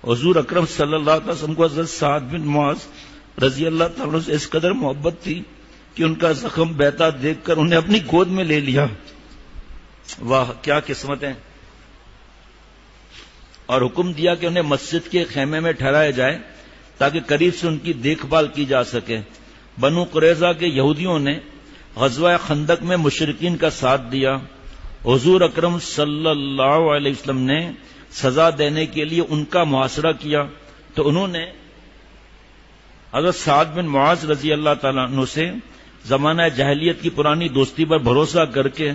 حضور اکرم صلی اللہ علیہ وسلم کو حضرت سعد بن معاذ رضی اللہ تعالیٰ عنہ سے اس قدر محبت تھی کہ ان کا زخم بہتا دیکھ کر انہیں اپنی گود میں لے لیا. واہ کیا قسمت ہے. اور حکم دیا کہ انہیں مسجد کے خیمے میں ٹھہرایا جائے تاکہ قریب سے ان کی دیکھ بھال کی جا سکے. بنو قریظہ کے یہودیوں نے غزوہ خندق میں مشرکین کا ساتھ دیا. حضور اکرم صلی اللہ علیہ وسلم نے سزا دینے کے لیے ان کا محاصرہ کیا تو انہوں نے حضرت سعد بن معاذ رضی اللہ تعالیٰ عنہ سے زمانہ جاہلیت کی پرانی دوستی پر بھروسہ کر کے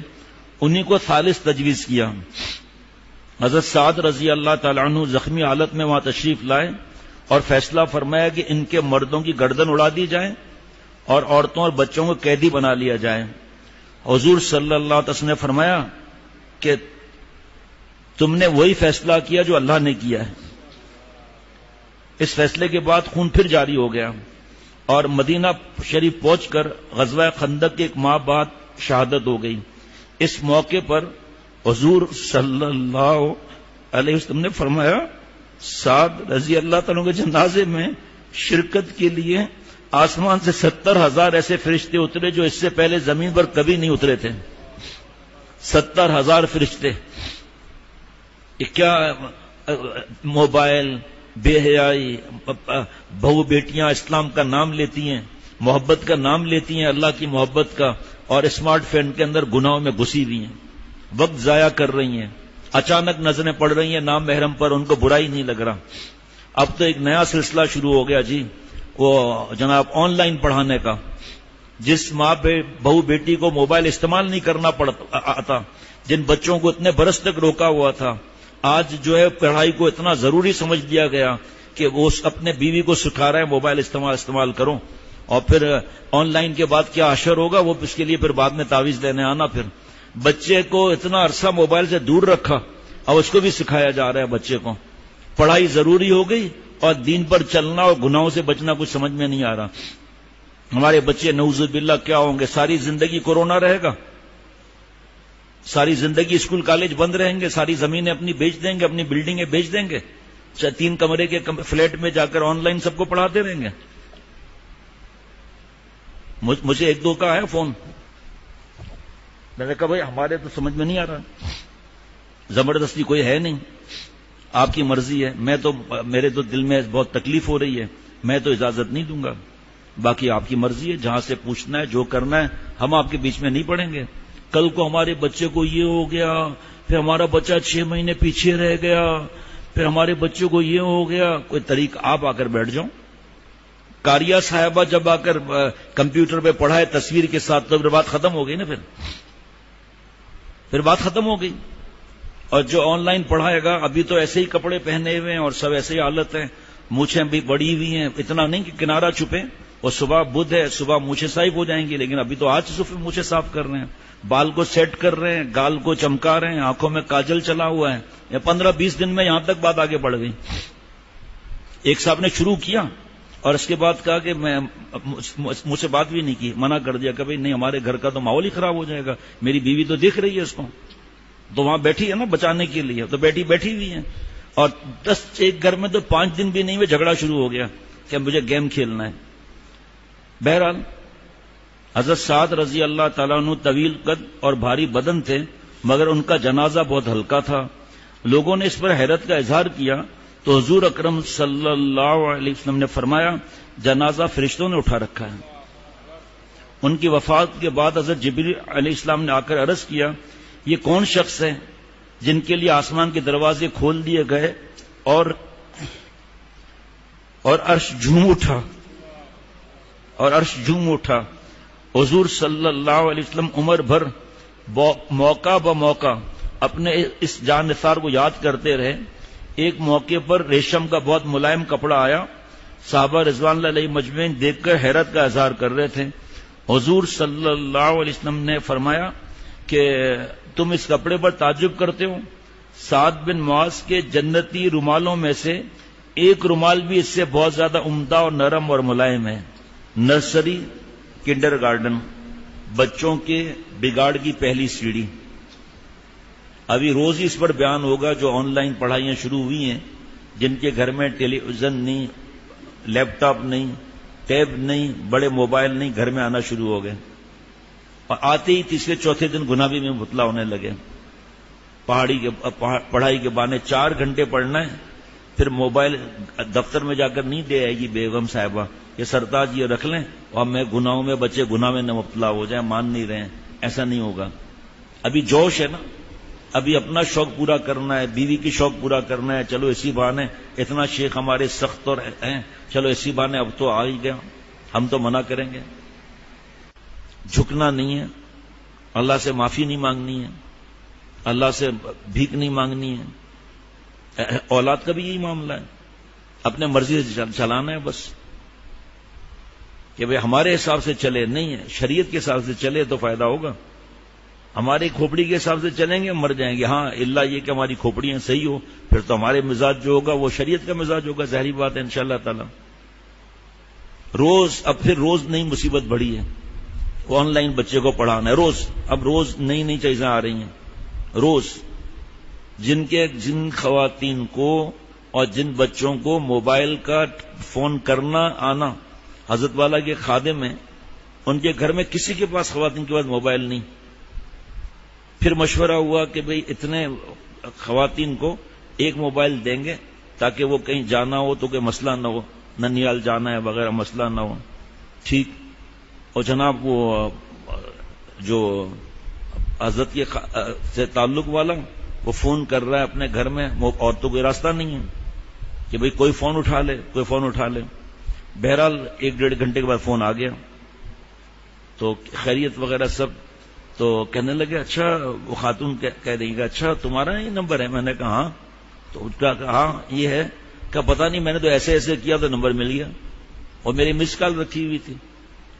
انہی کو ثالث تجویز کیا. حضرت سعد رضی اللہ تعالیٰ عنہ زخمی حالت میں وہاں تشریف لائے اور فیصلہ فرمایا کہ ان کے مردوں کی گردن اڑا دی جائے اور عورتوں اور بچوں کو قیدی بنا لیا جائے. حضور صلی اللہ علیہ وسلم نے فرمایا کہ تم نے وہی فیصلہ کیا جو اللہ نے کیا ہے. اس فیصلے کے بعد خون پھر جاری ہو گیا اور مدینہ شریف پہنچ کر غزوہ خندق کے ایک ماہ بعد شہادت ہو گئی. اس موقع پر حضور صلی اللہ علیہ وسلم نے فرمایا سعد رضی اللہ تعالیٰ کے جنازے میں شرکت کے لیے آسمان سے 70,000 ایسے فرشتے اترے جو اس سے پہلے زمین پر کبھی نہیں اترے تھے. 70,000 فرشتے. یہ کیا موبائل، بے حیائی، بہو بیٹیاں اسلام کا نام لیتی ہیں، محبت کا نام لیتی ہیں، اللہ کی محبت کا، اور اسمارٹ فون کے اندر گناہوں میں گھسی ہوئی ہیں، وقت ضائع کر رہی ہیں. اچانک نظریں پڑ رہی ہیں نام محرم پر، ان کو برائی نہیں لگ رہا. اب تو ایک نیا سلسلہ شروع ہو گیا جی، وہ جناب آن لائن پڑھانے کا. جس ماں بہو بیٹی کو موبائل استعمال نہیں کرنا آتا، جن بچوں کو اتنے برس تک روکا ہوا تھا، آج جو ہے پڑھائی کو اتنا ضروری سمجھ دیا گیا کہ وہ اپنے بیوی کو سکھا رہے ہیں موبائل استعمال کرو. اور پھر آن لائن کے بعد کیا اشر ہوگا وہ اس کے لیے پھر بعد میں تعویذ لینے آنا. پھر بچے کو اتنا عرصہ موبائل سے دور رکھا، اب اس کو بھی سکھایا جا رہا ہے بچے کو. پڑھائی ضروری ہو گئی اور دین پر چلنا اور گناہوں سے بچنا کچھ سمجھ میں نہیں آ رہا. ہمارے بچے نعوذ باللہ کیا ہوں گے، ساری زندگی کورونا رہے گا، ساری زندگی اسکول کالج بند رہیں گے، ساری زمینیں اپنی بیچ دیں گے، اپنی بلڈنگیں بیچ دیں گے، 3 کمرے کے فلیٹ میں جا کر آن لائن سب کو پڑھاتے رہیں گے. مجھے 1-2 کا آیا فون، میں نے کہا بھائی ہمارے تو سمجھ میں نہیں آ رہا، زبردستی کوئی ہے نہیں، آپ کی مرضی ہے. میرے تو دل میں بہت تکلیف ہو رہی ہے، میں تو اجازت نہیں دوں گا، باقی آپ کی مرضی ہے، جہاں سے پوچھنا ہے جو کرنا ہے ہم آپ کے بیچ میں نہیں پڑیں گے. کل کو ہمارے بچے کو یہ ہو گیا، پھر ہمارا بچہ 6 مہینے پیچھے رہ گیا، پھر ہمارے بچوں کو یہ ہو گیا. کوئی طریقہ آپ آ کر بیٹھ جاؤ. قاریہ صاحبہ جب آ کر کمپیوٹر پہ پڑھائے تصویر کے ساتھ تو پھر بات ختم ہو گئی نا، پھر بات ختم ہو گئی. اور جو آن لائن پڑھائے گا ابھی تو ایسے ہی کپڑے پہنے ہوئے ہیں اور سب ایسے ہی حالت ہے، مونچھیں بھی بڑی ہوئی ہیں، اتنا نہیں کہ کنارہ چھپے. اور صبح بدھ ہے، صبح مونچھیں صاف ہو جائیں گی، لیکن ابھی تو آج صبح مونچھیں صاف کر رہے ہیں، بال کو سیٹ کر رہے ہیں، گال کو چمکا رہے ہیں، آنکھوں میں کاجل چلا ہوا ہے. یا 15-20 دن میں یہاں تک بات آگے بڑھ گئی. ایک صاحب نے شروع کیا اور اس کے بعد کہا کہ میں مجھ سے بات بھی نہیں کی، منع کر دیا کہ بھائی نہیں، ہمارے گھر کا تو ماحول ہی خراب ہو جائے گا، میری بیوی تو دیکھ رہی ہے اس کو، تو وہاں بیٹھی ہے نا بچانے کے لیے، تو بیٹھی ہوئی ہے. اور 10 ایک گھر میں تو 5 دن بھی نہیں ہوئے جھگڑا شروع ہو گیا کہ مجھے گیم کھیلنا ہے. بہرحال حضرت سعد رضی اللہ تعالیٰ عنہ طویل قد اور بھاری بدن تھے، مگر ان کا جنازہ بہت ہلکا تھا. لوگوں نے اس پر حیرت کا اظہار کیا تو حضور اکرم صلی اللہ علیہ وسلم نے فرمایا جنازہ فرشتوں نے اٹھا رکھا ہے. ان کی وفات کے بعد حضرت جبریل علیہ السلام نے آ کر عرض کیا یہ کون شخص ہے جن کے لیے آسمان کے دروازے کھول دیے گئے اور عرش جھوم اٹھا. حضور صلی اللہ علیہ وسلم عمر بھر موقع بموقع اپنے اس جان نثار کو یاد کرتے رہے. ایک موقع پر ریشم کا بہت ملائم کپڑا آیا، صحابہ رضوان اللہ علیہ مجمعین دیکھ کر حیرت کا اظہار کر رہے تھے. حضور صلی اللہ علیہ وسلم نے فرمایا کہ تم اس کپڑے پر تعجب کرتے ہو؟ سعد بن معاذ کے جنتی رومالوں میں سے ایک رومال بھی اس سے بہت زیادہ عمدہ اور نرم اور ملائم ہے. نرسری، کنڈر گارڈن، بچوں کے بگاڑ کی پہلی سیڑھی. ابھی روز ہی اس پر بیان ہوگا جو آن لائن پڑھائیاں شروع ہوئی ہیں جن کے گھر میں ٹیلی ویژن نہیں، لیپ ٹاپ نہیں، ٹیب نہیں، بڑے موبائل نہیں، گھر میں آنا شروع ہو گئے، اور آتے ہی تیسرے چوتھے دن گناہ بھی میں مبتلا ہونے لگے۔ پڑھائی کے بہانے 4 گھنٹے پڑھنا ہے، پھر موبائل دفتر میں جا کر نہیں دے آئے گی بیگم صاحبہ کہ سرتاج یہ رکھ لیں، اور میں گناہوں میں بچے گناہ میں نہ مبتلا ہو جائیں، مان نہیں رہے ہیں، ایسا نہیں ہوگا۔ ابھی جوش ہے نا، ابھی اپنا شوق پورا کرنا ہے، بیوی کی شوق پورا کرنا ہے، چلو اسی بہانے اتنا شیخ ہمارے سخت اور ہیں، چلو اسی بہانے اب تو آ ہی گیا، ہم تو منع کریں گے۔ جھکنا نہیں ہے، اللہ سے معافی نہیں مانگنی ہے، اللہ سے بھیک نہیں مانگنی ہے۔ اولاد کا بھی یہی معاملہ ہے، اپنے مرضی سے چلانا ہے بس، کہ بھئی ہمارے حساب سے چلے، نہیں ہے شریعت کے حساب سے چلے تو فائدہ ہوگا۔ ہماری کھوپڑی کے حساب سے چلیں گے مر جائیں گے، ہاں اللہ یہ کہ ہماری کھوپڑیاں صحیح ہو، پھر تو ہمارے مزاج جو ہوگا وہ شریعت کا مزاج ہوگا، ظاہری بات ہے انشاءاللہ تعالی۔ اب پھر روز نئی مصیبت بڑھی ہے، آن لائن بچے کو پڑھانا ہے، اب روز نئی چیزیں آ رہی ہیں، روز جن خواتین کو اور جن بچوں کو موبائل کا فون کرنا آنا، حضرت والا کے خادم ہیں، ان کے گھر میں کسی کے پاس خواتین کے پاس موبائل نہیں۔ پھر مشورہ ہوا کہ بھئی اتنے خواتین کو ایک موبائل دیں گے تاکہ وہ کہیں جانا ہو تو کوئی مسئلہ نہ ہو، ننیال جانا ہے وغیرہ مسئلہ نہ ہو، ٹھیک۔ اور جناب وہ جو حضرت کے سے تعلق والا وہ فون کر رہا ہے اپنے گھر میں، اور تو کوئی راستہ نہیں ہے کہ بھئی کوئی فون اٹھا لے۔ بہرحال 1-1.5 گھنٹے کے بعد فون آ گیا، تو خیریت وغیرہ سب، تو کہنے لگے اچھا، وہ خاتون کہہ رہی کہ اچھا تمہارا یہ نمبر ہے؟ میں نے کہا ہاں۔ تو کہا ہاں یہ ہے، کہ پتہ نہیں میں نے تو ایسے کیا تو نمبر مل گیا، اور میری مس کال رکھی ہوئی تھی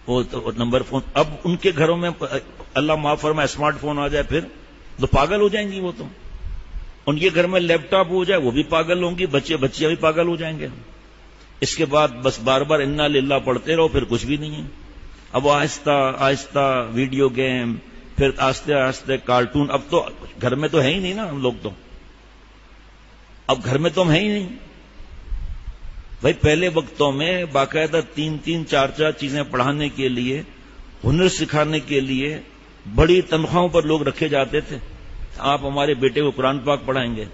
وہ نمبر فون۔ اب ان کے گھروں میں اللہ معاف فرمائے اسمارٹ فون آ جائے پھر تو پاگل ہو جائیں گی وہ، تو ان کے گھر میں لیپ ٹاپ ہو جائے وہ بھی پاگل ہوں گی، بچیاں بھی پاگل ہو جائیں گے۔ اس کے بعد بس بار بار انا للہ پڑھتے رہو، پھر کچھ بھی نہیں ہے۔ اب آہستہ آہستہ ویڈیو گیم، پھر آہستہ آہستہ کارٹون۔ اب تو گھر میں تو ہے ہی نہیں نا ہم لوگ، تو اب گھر میں تو ہم ہے ہی نہیں بھائی۔ پہلے وقتوں میں باقاعدہ 3-3 4-4 چیزیں پڑھانے کے لیے، ہنر سکھانے کے لیے بڑی تنخواہوں پر لوگ رکھے جاتے تھے۔ آپ ہمارے بیٹے کو قرآن پاک پڑھائیں گے،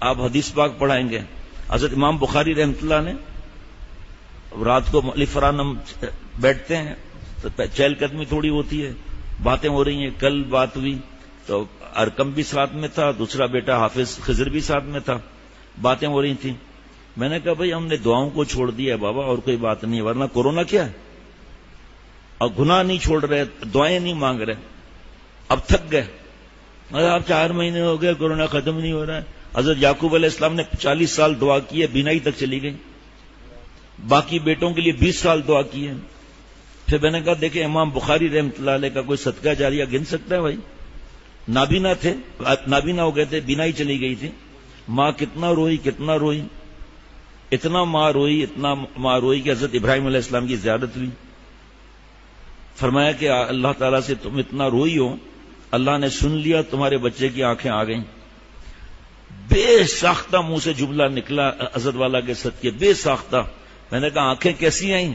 آپ حدیث پاک پڑھائیں گے۔ حضرت امام بخاری رحمۃ اللہ نے رات کو مؤلفران ہم بیٹھتے ہیں تو چہل قدمی تھوڑی ہوتی ہے، باتیں ہو رہی ہیں۔ کل بات ہوئی تو ارکم بھی ساتھ میں تھا، دوسرا بیٹا حافظ خضر بھی ساتھ میں تھا، باتیں ہو رہی تھیں۔ میں نے کہا بھئی ہم نے دعاؤں کو چھوڑ دیا ہے بابا، اور کوئی بات نہیں، ورنہ کورونا کیا ہے، اور گناہ نہیں چھوڑ رہے، دعائیں نہیں مانگ رہے، اب تھک گئے۔ آپ 4 مہینے ہو گئے کورونا ختم نہیں ہو رہا ہے۔ حضرت یعقوب علیہ السلام نے 40 سال دعا کی ہے، بینائی تک چلی گئی، باقی بیٹوں کے لیے 20 سال دعا کی ہے۔ پھر میں نے کہا دیکھیں امام بخاری رحمۃ اللہ علیہ کا کوئی صدقہ جاریہ گن سکتا ہے بھائی؟ نابینا تھے، نابینا ہو گئے تھے، بینائی چلی گئی تھی، ماں کتنا روئی، اتنا ماں روئی کہ حضرت ابراہیم علیہ السلام کی زیارت ہوئی۔ فرمایا کہ اللہ تعالیٰ سے تم اتنا روئی ہو، اللہ نے سن لیا، تمہارے بچے کی آنکھیں آ گئیں۔ بے ساختہ منہ سے جملہ نکلا حضرت والا کے صدقے، بے ساختہ۔ میں نے کہا آنکھیں کیسی آئیں؟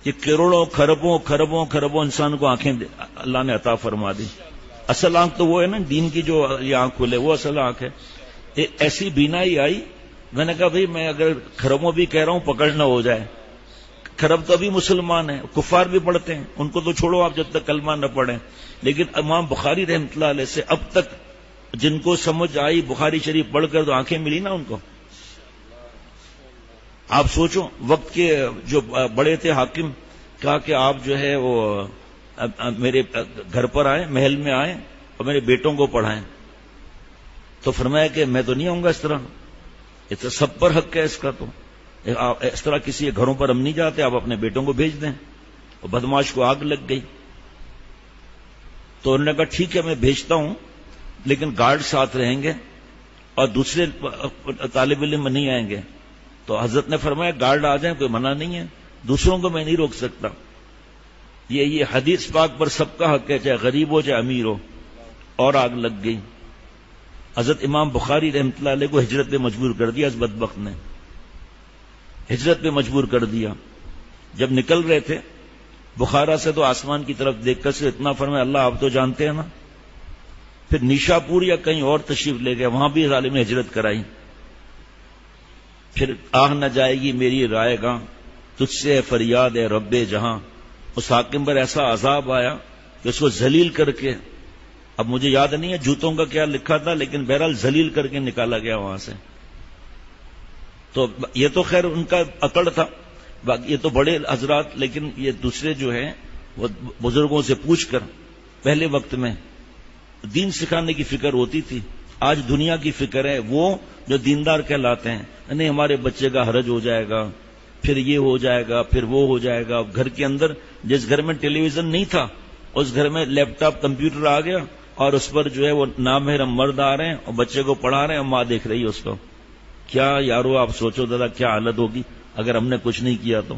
کہ کروڑوں خربوں انسان کو آنکھیں اللہ نے عطا فرما دی۔ اصل آنکھ تو وہ ہے نا دین کی، جو یہ آنکھ کھلے وہ اصل آنکھ ہے۔ ایسی بینائی آئی، میں نے کہا بھئی میں اگر خربوں بھی کہہ رہا ہوں پکڑنا ہو جائے، خرب تو ابھی مسلمان ہیں، کفار بھی پڑھتے ہیں، ان کو تو چھوڑو آپ جب تک کلمہ نہ پڑھیں، لیکن امام بخاری رحمۃ اللہ علیہ سے اب تک جن کو سمجھ آئی بخاری شریف پڑھ کر تو آنکھیں ملی نا ان کو۔ آپ سوچو وقت کے جو بڑے تھے حاکم، کہا کہ آپ جو ہے وہ میرے گھر پر آئیں، محل میں آئیں اور میرے بیٹوں کو پڑھائیں، تو فرمایا کہ میں تو نہیں آؤں گا اس طرح، یہ تو سب پر حق ہے اس کا، تو اس طرح کسی گھروں پر ہم نہیں جاتے، آپ اپنے بیٹوں کو بھیج دیں۔ اور بدماش کو آگ لگ گئی، تو انہوں نے کہا ٹھیک ہے میں بھیجتا ہوں، لیکن گارڈ ساتھ رہیں گے اور دوسرے طالب علم نہیں آئیں گے۔ تو حضرت نے فرمایا گارڈ آ جائیں، کوئی منع نہیں ہے، دوسروں کو میں نہیں روک سکتا، یہ حدیث پاک پر سب کا حق ہے، چاہے غریب ہو چاہے امیر ہو۔ اور آگ لگ گئی۔ حضرت امام بخاری رحمۃ اللہ علیہ کو ہجرت پہ مجبور کر دیا اس بدبخت نے۔ ہجرت پہ مجبور کر دیا. جب نکل رہے تھے بخارا سے تو آسمان کی طرف دیکھ کر سے اتنا فرمایا اللہ آپ تو جانتے ہیں نا. پھر نیشا پور یا کہیں اور تشریف لے گئے, وہاں بھی ظالم نے ہجرت کرائی. پھر آہ نہ جائے گی میری رائے گاں, تجھ سے فریاد ہے رب جہاں. اس حاکم پر ایسا عذاب آیا کہ اس کو ذلیل کر کے, اب مجھے یاد نہیں ہے جوتوں کا کیا لکھا تھا, لیکن بہرحال ذلیل کر کے نکالا گیا وہاں سے. تو یہ تو خیر ان کا اکڑ تھا, یہ تو بڑے حضرات, لیکن یہ دوسرے جو ہیں وہ بزرگوں سے پوچھ کر پہلے وقت میں دین سکھانے کی فکر ہوتی تھی. آج دنیا کی فکر ہے, وہ جو دیندار کہلاتے ہیں نہیں ہمارے بچے کا حرج ہو جائے گا, پھر یہ ہو جائے گا, پھر وہ ہو جائے گا. گھر کے اندر جس گھر میں ٹیلی ویژن نہیں تھا اس گھر میں لیپ ٹاپ کمپیوٹر آ گیا اور اس پر جو ہے وہ نامحرم مرد آ رہے ہیں اور بچے کو پڑھا رہے ہیں اور ماں دیکھ رہی ہے اس کو. کیا یارو آپ سوچو دادا کیا حالت ہوگی اگر ہم نے کچھ نہیں کیا تو.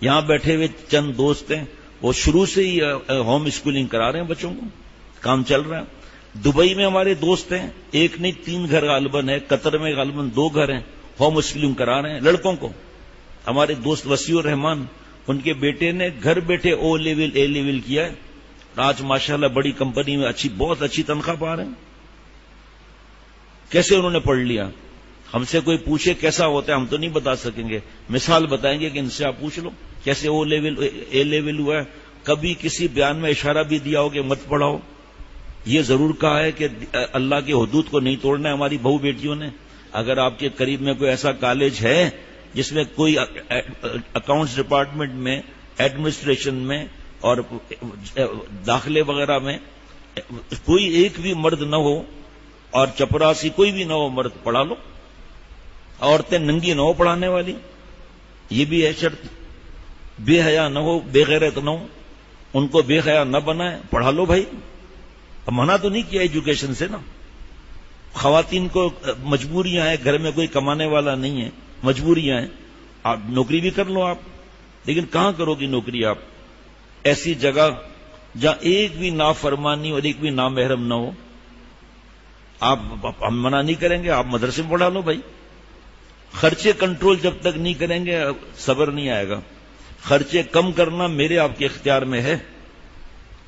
یہاں بیٹھے ہوئے چند دوست ہیں وہ شروع سے ہی ہوم اسکولنگ کرا رہے ہیں بچوں کو, کام چل رہا ہے. دبئی میں ہمارے دوست ہیں, ایک نہیں 3 گھر غالباً ہے, قطر میں غالباً 2 گھر ہیں, ہوم اسکولنگ کرا رہے ہیں لڑکوں کو. ہمارے دوست وسیع الرحمان ان کے بیٹے نے گھر بیٹھے او لیول اے لیول کیا ہے, آج ماشاءاللہ بڑی کمپنی میں بہت اچھی تنخواہ پا رہے ہیں. کیسے انہوں نے پڑھ لیا؟ ہم سے کوئی پوچھے کیسا ہوتا ہے ہم تو نہیں بتا سکیں گے, مثال بتائیں گے کہ ان سے آپ پوچھ لو کیسے او لیول اے لیول ہوا ہے. کبھی کسی بیان میں اشارہ بھی دیا ہو کہ مت پڑھاؤ؟ یہ ضرور کہا ہے کہ اللہ کے حدود کو نہیں توڑنا ہے ہماری بہو بیٹیوں نے. اگر آپ کے قریب میں کوئی ایسا کالج ہے جس میں کوئی اکاؤنٹس ڈپارٹمنٹ میں, ایڈمنسٹریشن میں اور داخلے وغیرہ میں کوئی ایک بھی مرد نہ ہو اور چپراسی کوئی بھی نہ ہو مرد, پڑھا لو. عورتیں ننگی نہ ہو پڑھانے والی, یہ بھی ہے شرط. بے حیا نہ ہو, بے غیرت نہ ہو, ان کو بے حیا نہ بنائے, پڑھا لو بھائی. اب منع تو نہیں کیا ایجوکیشن سے نا. خواتین کو مجبوریاں ہیں, گھر میں کوئی کمانے والا نہیں ہے, مجبوریاں ہیں, آپ نوکری بھی کر لو آپ, لیکن کہاں کرو گی نوکری آپ؟ ایسی جگہ جہاں ایک بھی نافرمانی اور ایک بھی نامحرم نہ ہو. آپ ہم منع نہیں کریں گے, آپ مدرسے میں پڑھا لو بھائی. خرچے کنٹرول جب تک نہیں کریں گے صبر نہیں آئے گا. خرچے کم کرنا میرے آپ کے اختیار میں ہے,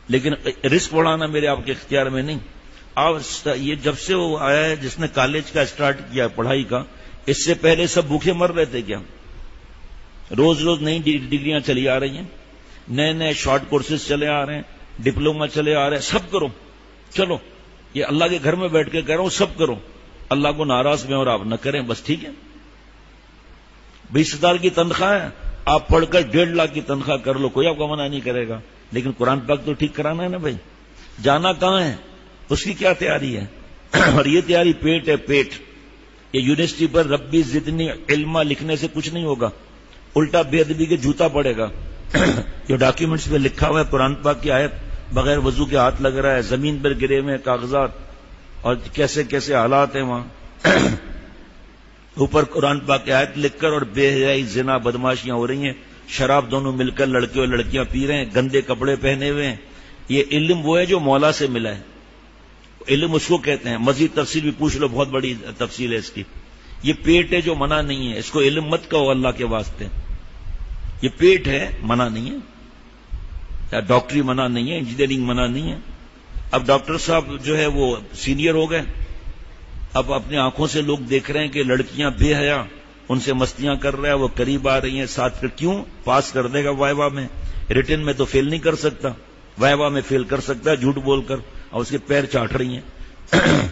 لیکن رسک بڑھانا میرے آپ کے اختیار میں نہیں. آپ یہ جب سے وہ آیا ہے جس نے کالج کا اسٹارٹ کیا پڑھائی کا, اس سے پہلے سب بھوکے مر رہے تھے کیا؟ روز روز نئی ڈگریاں چلی آ رہی ہیں, نئے نئے شارٹ کورسز چلے آ رہے ہیں, ڈپلوما چلے آ رہے ہیں. سب کرو, چلو یہ اللہ کے گھر میں بیٹھ کے کہہ رہا ہوں سب کرو. اللہ کو ناراض میں اور آپ نہ کریں, بس ٹھیک ہے. 20,000 کی تنخواہ ہے, آپ پڑھ کر 1.5 لاکھ کی تنخواہ کر لو, کوئی آپ کو منع نہیں کرے گا. لیکن قرآن پاک تو ٹھیک کرانا ہے نا بھائی. جانا کہاں ہے, اس کی کیا تیاری ہے؟ اور یہ تیاری پیٹ ہے, پیٹ. یہ یونیورسٹی پر ربی زدنی علما لکھنے سے کچھ نہیں ہوگا, الٹا بے ادبی کے جوتا پڑے گا. جو ڈاکیومنٹس میں لکھا ہوا ہے قرآن پاک کی آیت بغیر وضو کے ہاتھ لگ رہا ہے, زمین پر گرے ہوئے کاغذات, اور کیسے کیسے حالات ہیں وہاں. اوپر قرآن پاک کی آیت لکھ کر اور بے حیائی زنا بدماشیاں ہو رہی ہیں, شراب دونوں مل کر لڑکے اور لڑکیاں پی رہے ہیں, گندے کپڑے پہنے ہوئے ہیں. یہ علم وہ ہے جو مولا سے ملا ہے, علم اس کو کہتے ہیں. مزید تفصیل بھی پوچھ لو, بہت بڑی تفصیل ہے اس کی. یہ پیٹ ہے جو منع نہیں ہے, اس کو علم مت کہو اللہ کے واسطے. یہ پیٹ ہے, منع نہیں ہے. ڈاکٹری منع نہیں ہے, انجینئرنگ منع نہیں ہے. اب ڈاکٹر صاحب جو ہے وہ سینئر ہو گئے, اب اپنی آنکھوں سے لوگ دیکھ رہے ہیں کہ لڑکیاں بے حیا ان سے مستیاں کر رہا ہے, وہ قریب آ رہی ہیں ساتھ. کیوں پاس کر دے گا وائوا میں, ریٹن میں تو فیل نہیں کر سکتا, وائوا میں فیل کر سکتا ہے جھوٹ بول کر, اور اس کے پیر چاٹ رہی ہیں.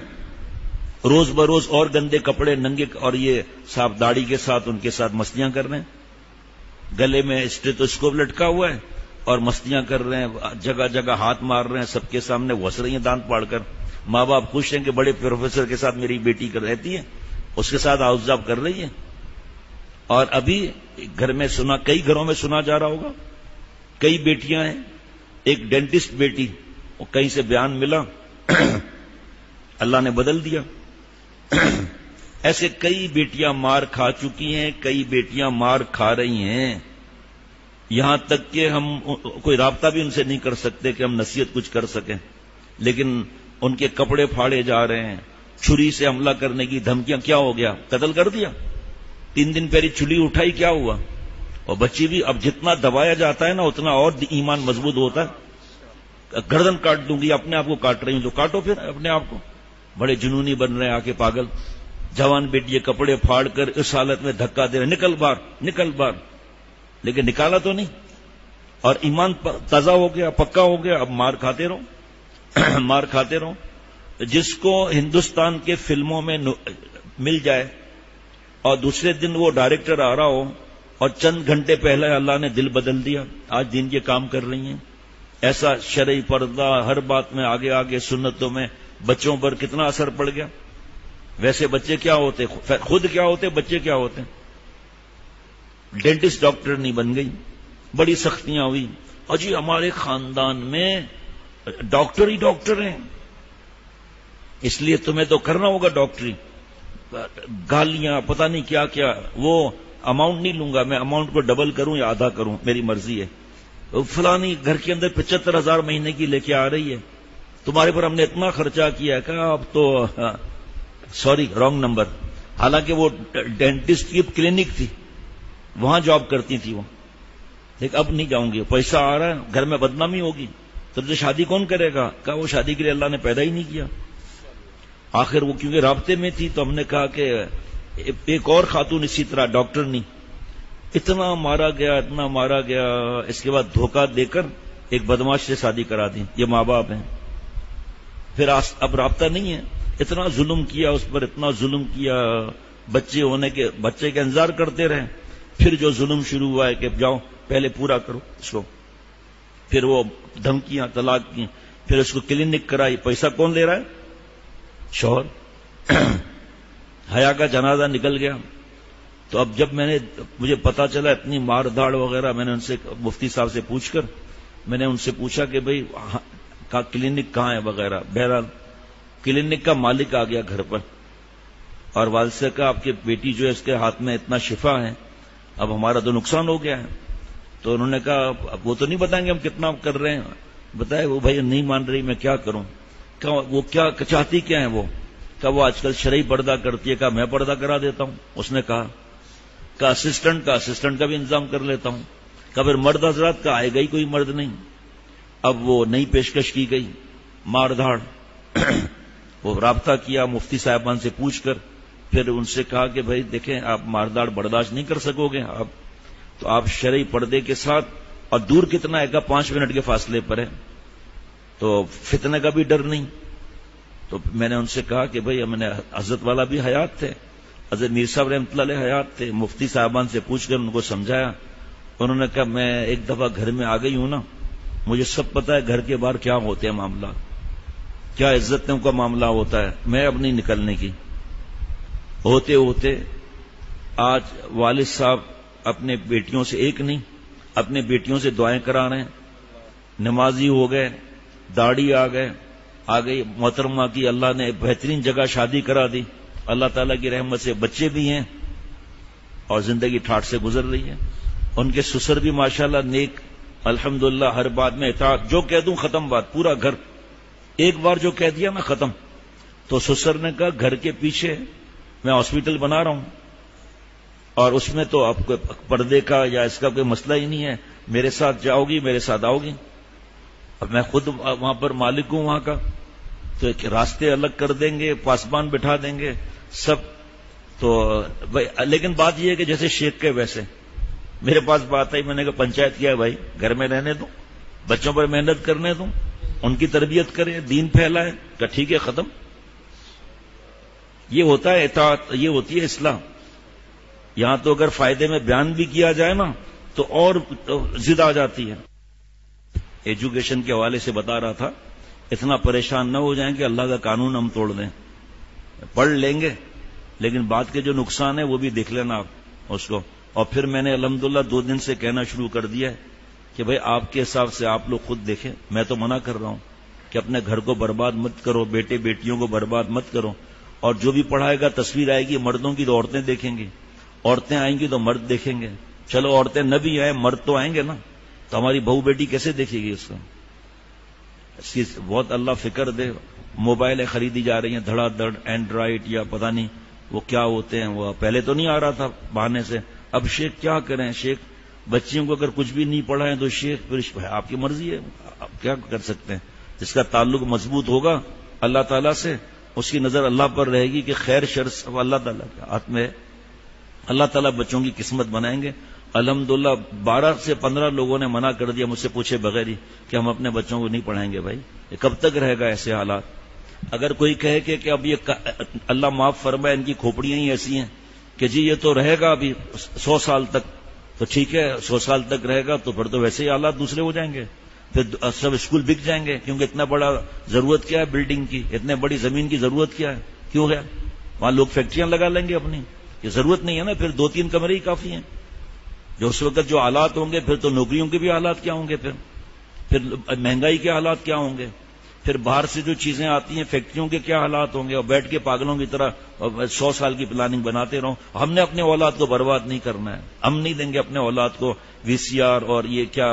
روز بروز اور گندے کپڑے ننگے, اور یہ صاحب داڑھی کے ساتھ ان کے ساتھ مستیاں کر رہے ہیں. گلے میں اسٹیتھوسکوپ لٹکا ہوا ہے اور مستیاں کر رہے ہیں, جگہ جگہ ہاتھ مار رہے ہیں, سب کے سامنے وس رہی ہیں دانت پاڑ کر. ماں باپ خوش ہیں کہ بڑے پروفیسر کے ساتھ میری بیٹی کر رہتی ہے, اس کے ساتھ آؤزاب کر رہی ہے. اور ابھی گھر میں سنا, کئی گھروں میں سنا جا رہا ہوگا, کئی بیٹیاں ہیں. ایک ڈینٹسٹ بیٹی, وہ کہیں سے بیان ملا, اللہ نے بدل دیا. ایسے کئی بیٹیاں مار کھا چکی ہیں, کئی بیٹیاں مار کھا رہی ہیں. یہاں تک کہ ہم کوئی رابطہ بھی ان سے نہیں کر سکتے کہ ہم نصیحت کچھ کر سکیں. لیکن ان کے کپڑے پھاڑے جا رہے ہیں, چھری سے حملہ کرنے کی دھمکیاں. کیا ہو گیا؟ قتل کر دیا. 3 دن پہلے چلی اٹھائی کیا ہوا؟ اور بچی بھی اب جتنا دبایا جاتا ہے نا اتنا اور ایمان مضبوط ہوتا ہے. گردن کاٹ دوں گی، اپنے آپ کو کاٹ رہی ہوں تو کاٹو پھر اپنے آپ کو. بڑے جنونی بن رہے ہیں آ کے پاگل. جوان بیٹی کپڑے پھاڑ کر اس حالت میں دھکا دے رہے نکل باہر نکل باہر، لیکن نکالا تو نہیں. اور ایمان تازہ ہو گیا، پکا ہو گیا. اب مار کھاتے رہو مار کھاتے رہو. جس کو ہندوستان کے فلموں میں مل جائے اور دوسرے دن وہ ڈائریکٹر آ رہا ہو اور چند گھنٹے پہلے اللہ نے دل بدل دیا، آج دین کے کام کر رہی ہیں. ایسا شرعی پردہ ہر بات میں آگے آگے، سنتوں میں بچوں پر کتنا اثر پڑ گیا. ویسے بچے کیا ہوتے، خود کیا ہوتے، بچے کیا ہوتے. ڈینٹسٹ ڈاکٹر نہیں بن گئی، بڑی سختیاں ہوئی. اور جی ہمارے خاندان میں ڈاکٹر ہی ڈاکٹر ہیں، اس لیے تمہیں تو کرنا ہوگا ڈاکٹری. گالیاں پتہ نہیں کیا کیا. وہ اماؤنٹ نہیں لوں گا میں، اماؤنٹ کو ڈبل کروں یا آدھا کروں میری مرضی ہے. فلانی گھر کے اندر 75,000 مہینے کی لے کے آ رہی ہے، تمہارے پر ہم نے اتنا خرچہ کیا ہے. کہا اب تو سوری رانگ نمبر. حالانکہ وہ ڈینٹسٹ کی کلینک تھی، وہاں جاب کرتی تھی وہ. لیکن اب نہیں جاؤں گی، پیسہ آ رہا ہے، گھر میں بدنامی ہوگی تو شادی کون کرے گا. کہا وہ شادی کے لیے اللہ نے پیدا ہی نہیں کیا. آخر وہ کیونکہ رابطے میں تھی تو ہم نے کہا کہ ایک اور خاتون اسی طرح ڈاکٹر نہیں. اتنا مارا گیا اتنا مارا گیا. اس کے بعد دھوکہ دے کر ایک بدماش سے شادی کرا دی. یہ ماں باپ ہیں. پھر اب رابطہ نہیں ہے. اتنا ظلم کیا اس پر، اتنا ظلم کیا. بچے کے انتظار کرتے رہے. پھر جو ظلم شروع ہوا ہے کہ جاؤ پہلے پورا کرو اس کو. پھر وہ دھمکیاں، طلاق کی. پھر اس کو کلینک کرائی. پیسہ کون لے رہا ہے؟ شوہر. حیا کا جنازہ نکل گیا. تو اب جب مجھے پتا چلا اتنی مار دھاڑ وغیرہ، میں نے ان سے مفتی صاحب سے پوچھ کر میں نے ان سے پوچھا کہ بھئی کلینک کہاں ہے وغیرہ. بہرحال کلینک کا مالک آ گیا گھر پر اور والد سے کہا آپ کی بیٹی جو ہے اس کے ہاتھ میں اتنا شفا ہے، اب ہمارا تو نقصان ہو گیا ہے. تو انہوں نے کہا وہ تو نہیں بتائیں گے ہم کتنا کر رہے ہیں. بتائے وہ بھائی نہیں مان رہی، میں کیا کروں. کہا وہ کیا چاہتی کیا ہے وہ. کہا وہ آج کل شرعی پردہ کرتی ہے. کہا میں پردہ کرا دیتا ہوں. اس نے کہا اسسٹنٹ کا بھی انتظام کر لیتا ہوں. کہا پھر مرد حضرات کا آئے گا ہی کوئی مرد نہیں. اب وہ نئی پیشکش کی گئی، مار دھاڑ. وہ رابطہ کیا مفتی صاحبان سے پوچھ کر. پھر ان سے کہا کہ بھائی دیکھیں آپ مارداڑ برداشت نہیں کر سکو گے تو آپ شرعی پردے کے ساتھ، اور دور کتنا ہے، 5 منٹ کے فاصلے پر ہے، تو فتنے کا بھی ڈر نہیں. تو میں نے ان سے کہا کہ بھئی میں نے حضرت والا بھی حیات تھے، حضرت میر صاحب رحمۃ اللہ علیہ حیات تھے. مفتی صاحبان سے پوچھ کر ان کو سمجھایا. انہوں نے کہا میں ایک دفعہ گھر میں آ گئی ہوں نا، مجھے سب پتا ہے گھر کے باہر کیا ہوتے ہیں معاملہ، کیا عزتوں کا معاملہ ہوتا ہے. میں اب نہیں نکلنے کی. ہوتے ہوتے آج والد صاحب اپنے بیٹیوں سے ایک نہیں، اپنے بیٹیوں سے دعائیں کرا رہے ہیں. نمازی ہو گئے، داڑھی آ گئی. محترمہ کی اللہ نے بہترین جگہ شادی کرا دی. اللہ تعالیٰ کی رحمت سے بچے بھی ہیں اور زندگی ٹھاٹھ سے گزر رہی ہے. ان کے سسر بھی ماشاءاللہ نیک، الحمدللہ ہر بات میں اطاعت. جو کہہ دوں ختم بات، پورا گھر. ایک بار جو کہہ دیا نا ختم. تو سسر نے کہا گھر کے پیچھے میں ہاسپٹل بنا رہا ہوں اور اس میں تو آپ کو پردے کا یا اس کا کوئی مسئلہ ہی نہیں ہے، میرے ساتھ جاؤ گی میرے ساتھ آؤ گی. اب میں خود وہاں پر مالک ہوں وہاں کا، تو ایک راستے الگ کر دیں گے، پاسبان بٹھا دیں گے سب. تو لیکن بات یہ ہے کہ جیسے شیخ کے ویسے میرے پاس بات آئی. میں نے کہا پنچایت کیا ہے بھائی، گھر میں رہنے دوں، بچوں پر محنت کرنے دوں، ان کی تربیت کرے، دین پھیلائے. کہ ٹھیک ہے ختم. یہ ہوتا ہے اطاعت، یہ ہوتی ہے اصلاح. یہاں تو اگر فائدے میں بیان بھی کیا جائے نا تو اور ضد آ جاتی ہے. ایجوکیشن کے حوالے سے بتا رہا تھا، اتنا پریشان نہ ہو جائیں کہ اللہ کا قانون ہم توڑ دیں. پڑھ لیں گے لیکن بات کے جو نقصان ہے وہ بھی دیکھ لینا آپ اس کو. اور پھر میں نے الحمدللہ 2 دن سے کہنا شروع کر دیا ہے کہ بھئی آپ کے حساب سے آپ لوگ خود دیکھیں. میں تو منع کر رہا ہوں کہ اپنے گھر کو برباد مت کرو، بیٹے بیٹیوں کو برباد مت کرو. اور جو بھی پڑھائے گا تصویر آئے گی مردوں کی تو عورتیں دیکھیں گی، عورتیں آئیں گی تو مرد دیکھیں گے. چلو عورتیں نہ بھی آئیں مرد تو آئیں گے نا، تو ہماری بہو بیٹی کیسے دیکھے گی اس کو. اس کی بہت اللہ فکر دے. موبائلیں خریدی جا رہی ہیں دھڑا دھڑ، اینڈرائڈ یا پتہ نہیں وہ کیا ہوتے ہیں، وہ پہلے تو نہیں آ رہا تھا بہانے سے، اب شیخ کیا کریں، شیخ بچیوں کو اگر کچھ بھی نہیں پڑھائیں تو شیخ پھر آپ کی مرضی ہے، آپ کیا کر سکتے ہیں. جس کا تعلق مضبوط ہوگا اللہ تعالیٰ سے، اس کی نظر اللہ پر رہے گی کہ خیر شر سب اللہ تعالیٰ کے ہاتھ میں ہے. اللہ تعالیٰ بچوں کی قسمت بنائیں گے. الحمدللہ 12 سے 15 لوگوں نے منع کر دیا مجھ سے پوچھے بغیر ہی کہ ہم اپنے بچوں کو نہیں پڑھائیں گے. بھائی یہ کب تک رہے گا ایسے حالات؟ اگر کوئی کہے کہ اب یہ اللہ معاف فرمائے ان کی کھوپڑیاں ہی ایسی ہیں کہ جی یہ تو رہے گا ابھی 100 سال تک، تو ٹھیک ہے 100 سال تک رہے گا تو پھر تو ویسے ہی حالات دوسرے ہو جائیں گے، پھر سب اسکول بک جائیں گے. کیونکہ اتنا بڑا ضرورت کیا ہے بلڈنگ کی، اتنے بڑی زمین کی ضرورت کیا ہے، کیوں ہے؟ وہاں لوگ فیکٹریاں لگا لیں گے اپنی، یہ ضرورت نہیں ہے نا. پھر 2-3 کمرے ہی کافی ہیں. جو اس وقت جو حالات ہوں گے پھر تو نوکریوں کے بھی حالات کیا ہوں گے، پھر مہنگائی کے حالات کیا ہوں گے، پھر باہر سے جو چیزیں آتی ہیں فیکٹریوں کے کیا حالات ہوں گے. اور بیٹھ کے پاگلوں کی طرح 100 سال کی پلاننگ بناتے رہو. ہم نے اپنے اولاد کو برباد نہیں کرنا ہے، ہم نہیں دیں گے اپنے اولاد کو VCR اور یہ کیا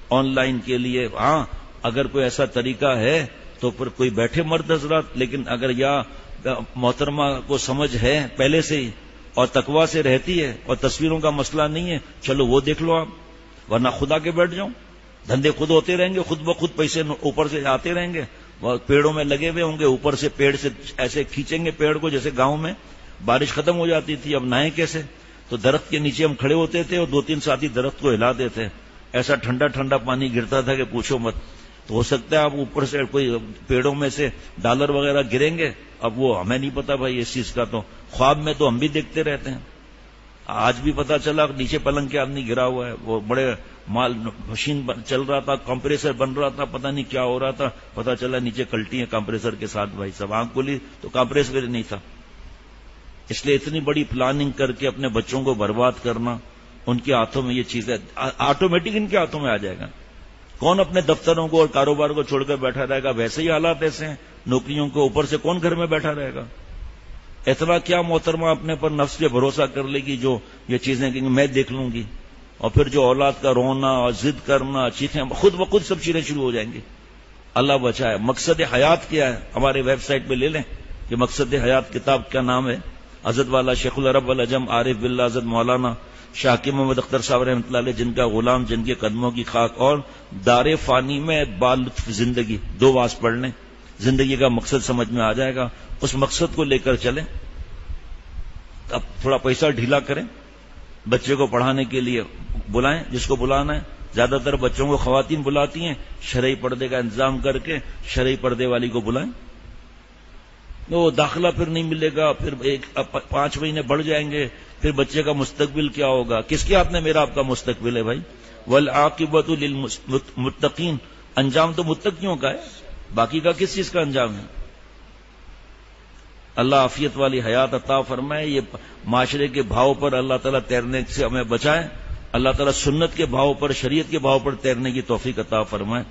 آن لائن کے لیے. ہاں اگر کوئی ایسا طریقہ ہے تو پھر کوئی بیٹھے مرد حضرات، لیکن اگر یا محترمہ کو سمجھ ہے پہلے سے ہی اور تقویٰ سے رہتی ہے اور تصویروں کا مسئلہ نہیں ہے، چلو وہ دیکھ لو آپ، ورنہ خدا کے بیٹھ جاؤ. دھندے خود ہوتے رہیں گے، خود بخود پیسے اوپر سے آتے رہیں گے. پیڑوں میں لگے ہوئے ہوں گے، اوپر سے پیڑ سے ایسے کھینچیں گے پیڑ کو، جیسے گاؤں میں بارش ختم ہو جاتی تھی اب نہائیں کیسے. تو درخت کے نیچے ہم کھڑے ہوتے تھے اور 2-3 ساتھی درخت کو ہلا دیتے، ایسا ٹھنڈا ٹھنڈا پانی گرتا تھا کہ پوچھو مت. تو ہو سکتا ہے آپ اوپر سے کوئی پیڑوں میں سے ڈالر وغیرہ گریں گے. اب وہ ہمیں نہیں پتا بھائی اس چیز کا، تو خواب میں تو ہم بھی دیکھتے رہتے ہیں. آج بھی پتا چلا نیچے پلنگ کے آدمی گرا ہوا ہے، وہ بڑے مال مشین چل رہا تھا، کمپریسر بن رہا تھا، پتہ نہیں کیا ہو رہا تھا، پتا چلا نیچے کلٹی ہیں کمپریسر کے ساتھ. بھائی صاحب آنکھ کھلی تو کمپریسر نہیں تھا. اس لیے اتنی بڑی پلاننگ کر کے اپنے بچوں کو برباد کرنا، ان کے ہاتھوں میں یہ چیز ہے، آٹومیٹک ان کے ہاتھوں میں آ جائے گا. کون اپنے دفتروں کو اور کاروبار کو چھوڑ کر بیٹھا رہے گا؟ ویسے ہی حالات ایسے ہیں، نوکریوں کو اوپر سے کون گھر میں بیٹھا رہے گا؟ اتنا کیا محترمہ اپنے پر نفس پہ بھروسہ کر لے گی جو یہ چیزیں کہ میں دیکھ لوں گی، اور پھر جو اولاد کا رونا اور ضد کرنا، چیخیں خود بخود سب چیزیں شروع ہو جائیں گی. اللہ بچائے. مقصد حیات کیا ہے؟ ہمارے ویب سائٹ پہ لے لیں کہ مقصد حیات کتاب کیا نام ہے. حضرت والا شیخ العرب والعجم عارف باللہ حضرت مولانا شاکر محمد اختر صاحب رحمۃ اللہ علیہ، جن کا غلام، جن کے قدموں کی خاک، اور دار فانی میں بالطف زندگی، 2 واس پڑھ لیں، زندگی کا مقصد سمجھ میں آ جائے گا. اس مقصد کو لے کر چلیں. اب تھوڑا پیسہ ڈھیلا کریں، بچے کو پڑھانے کے لیے بلائیں جس کو بلانا ہے. زیادہ تر بچوں کو خواتین بلاتی ہیں، شرعی پردے کا انتظام کر کے شرعی پردے والی کو بلائیں. وہ داخلہ پھر نہیں ملے گا، پھر 5 مہینے بڑھ جائیں گے، پھر بچے کا مستقبل کیا ہوگا؟ کس کے ہاتھ میں میرا آپ کا مستقبل ہے بھائی؟ والعاقبۃ للمتقین. انجام تو متقیوں کا ہے، باقی کا کس چیز کا انجام ہے؟ اللہ عافیت والی حیات عطا فرمائے. یہ معاشرے کے بھاؤ پر اللہ تعالیٰ تیرنے سے ہمیں بچائے. اللہ تعالیٰ سنت کے بھاؤ پر، شریعت کے بھاؤ پر تیرنے کی توفیق عطا فرمائے.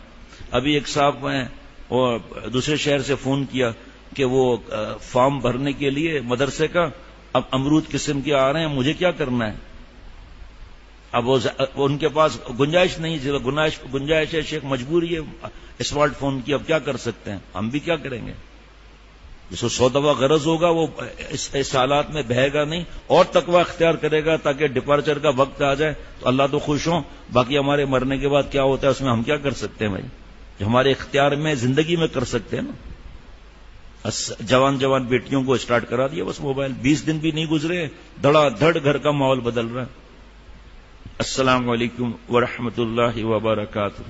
ابھی ایک صاحب میں اور دوسرے شہر سے فون کیا کہ وہ فارم بھرنے کے لیے مدرسے کا، اب امرود قسم کے آ رہے ہیں، مجھے کیا کرنا ہے؟ اب وہ ان کے پاس گنجائش نہیں، گنجائش ہے شیخ، مجبوری ہے اسمارٹ فون کی، اب کیا کر سکتے ہیں؟ ہم بھی کیا کریں گے؟ جس کو 100 دفعہ غرض ہوگا وہ اس حالات میں بہے گا نہیں، اور تقویٰ اختیار کرے گا تاکہ ڈپارچر کا وقت آ جائے تو اللہ تو خوش ہوں. باقی ہمارے مرنے کے بعد کیا ہوتا ہے اس میں ہم کیا کر سکتے ہیں بھائی؟ جو ہمارے اختیار میں زندگی میں کر سکتے ہیں نا. جوان بیٹیوں کو اسٹارٹ کرا دیا بس موبائل، 20 دن بھی نہیں گزرے دھڑا دھڑ گھر کا ماحول بدل رہا ہے. السلام علیکم ورحمۃ اللہ وبرکاتہ.